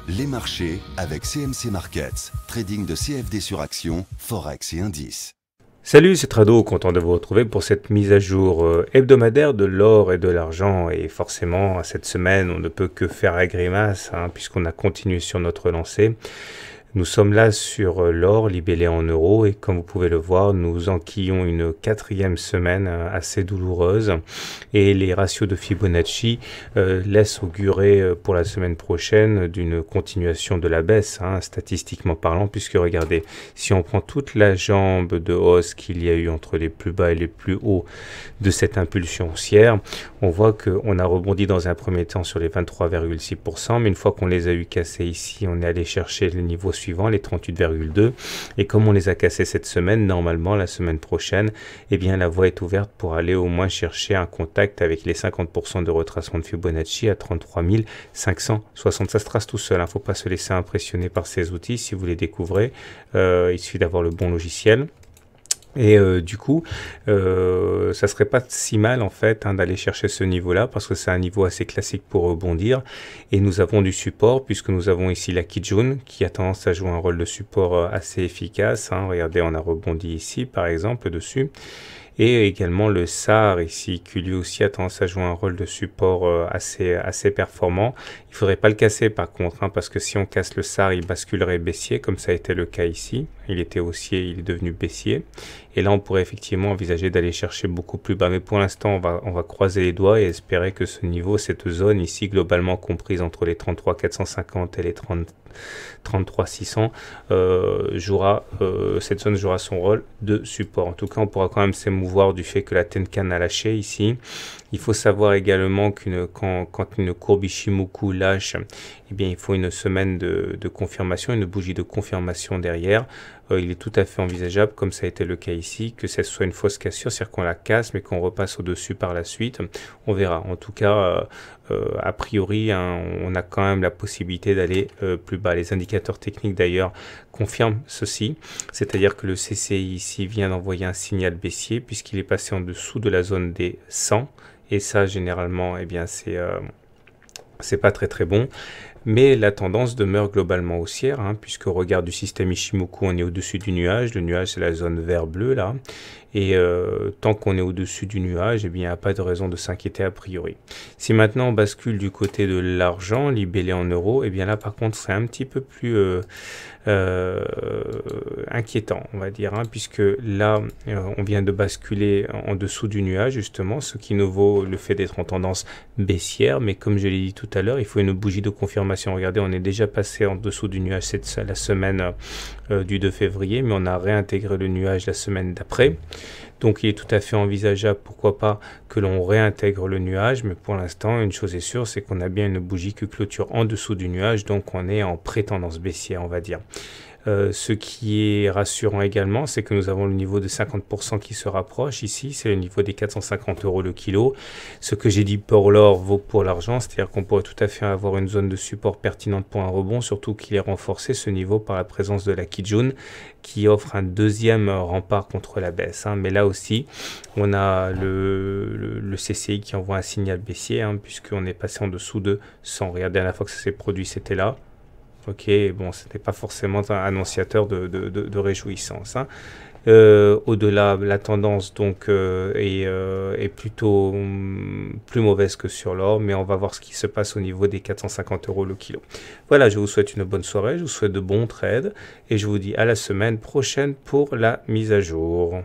Les marchés avec CMC Markets, trading de CFD sur action, Forex et indices. Salut, c'est Trado, content de vous retrouver pour cette mise à jour hebdomadaire de l'or et de l'argent. Et forcément, cette semaine, on ne peut que faire la grimace, puisqu'on a continué sur notre lancée. Nous sommes là sur l'or libellé en euros et comme vous pouvez le voir, nous enquillons une quatrième semaine assez douloureuse et les ratios de Fibonacci laissent augurer pour la semaine prochaine d'une continuation de la baisse, statistiquement parlant, puisque regardez, si on prend toute la jambe de hausse qu'il y a eu entre les plus bas et les plus hauts de cette impulsion haussière, on voit qu'on a rebondi dans un premier temps sur les 23,6%, mais une fois qu'on les a eu cassés ici, on est allé chercher le niveau suivant, les 38,2, et comme on les a cassés cette semaine, normalement la semaine prochaine, eh bien la voie est ouverte pour aller au moins chercher un contact avec les 50% de retracement de Fibonacci à 33 560. Ça se trace tout seul, il ne faut pas se laisser impressionner par ces outils si vous les découvrez, il suffit d'avoir le bon logiciel. Et du coup, ça serait pas si mal en fait d'aller chercher ce niveau-là parce que c'est un niveau assez classique pour rebondir. Et nous avons du support puisque nous avons ici la Kijun qui a tendance à jouer un rôle de support assez efficace. Regardez, on a rebondi ici par exemple dessus. Et également le SAR ici, qui lui aussi a tendance à jouer un rôle de support assez performant. Il ne faudrait pas le casser par contre, parce que si on casse le SAR, il basculerait baissier, comme ça a été le cas ici. Il était haussier, il est devenu baissier. Et là, on pourrait effectivement envisager d'aller chercher beaucoup plus bas. Mais pour l'instant, on va croiser les doigts et espérer que ce niveau, cette zone ici, globalement comprise entre les 33 450 et les 33 600, cette zone jouera son rôle de support. En tout cas, on pourra quand même s'émouvoir du fait que la Tenkan a lâché ici. Il faut savoir également quand une courbe Ishimoku lâche, eh bien, il faut une semaine de confirmation, une bougie de confirmation derrière. Il est tout à fait envisageable, comme ça a été le cas ici, que ce soit une fausse cassure, c'est-à-dire qu'on la casse, mais qu'on repasse au-dessus par la suite. On verra. En tout cas, a priori, on a quand même la possibilité d'aller plus bas. Les indicateurs techniques, d'ailleurs, confirment ceci. C'est-à-dire que le CCI ici vient d'envoyer un signal baissier, puisqu'il est passé en dessous de la zone des 100. Et ça, généralement, eh bien, c'est pas très très bon. Mais la tendance demeure globalement haussière, puisque au regard du système Ishimoku, on est au-dessus du nuage. Le nuage, c'est la zone vert-bleu, là. Et tant qu'on est au-dessus du nuage, eh bien, il n'y a pas de raison de s'inquiéter a priori. Si maintenant on bascule du côté de l'argent, libellé en euros, eh bien là, par contre, c'est un petit peu plus inquiétant, on va dire, puisque là, on vient de basculer en dessous du nuage, justement, ce qui nous vaut le fait d'être en tendance baissière. Mais comme je l'ai dit tout à l'heure, il faut une bougie de confirmation. Regardez, on est déjà passé en dessous du nuage la semaine du 2 février, mais on a réintégré le nuage la semaine d'après. Donc il est tout à fait envisageable, pourquoi pas, que l'on réintègre le nuage, mais pour l'instant, une chose est sûre, c'est qu'on a bien une bougie qui clôture en dessous du nuage, donc on est en pré-tendance baissière, on va dire. Ce qui est rassurant également, c'est que nous avons le niveau de 50% qui se rapproche ici, c'est le niveau des 450 € le kilo. Ce que j'ai dit pour l'or vaut pour l'argent, c'est-à-dire qu'on pourrait tout à fait avoir une zone de support pertinente pour un rebond, surtout qu'il est renforcé ce niveau par la présence de la Kijun qui offre un deuxième rempart contre la baisse. Mais là aussi, on a le CCI qui envoie un signal baissier, puisqu'on est passé en dessous de 100. Regardez, la dernière fois que ça s'est produit, c'était là. Ok, bon, ce n'était pas forcément un annonciateur de réjouissance. Au-delà, la tendance donc est plutôt plus mauvaise que sur l'or, mais on va voir ce qui se passe au niveau des 450 € le kilo. Voilà, je vous souhaite une bonne soirée, je vous souhaite de bons trades et je vous dis à la semaine prochaine pour la mise à jour.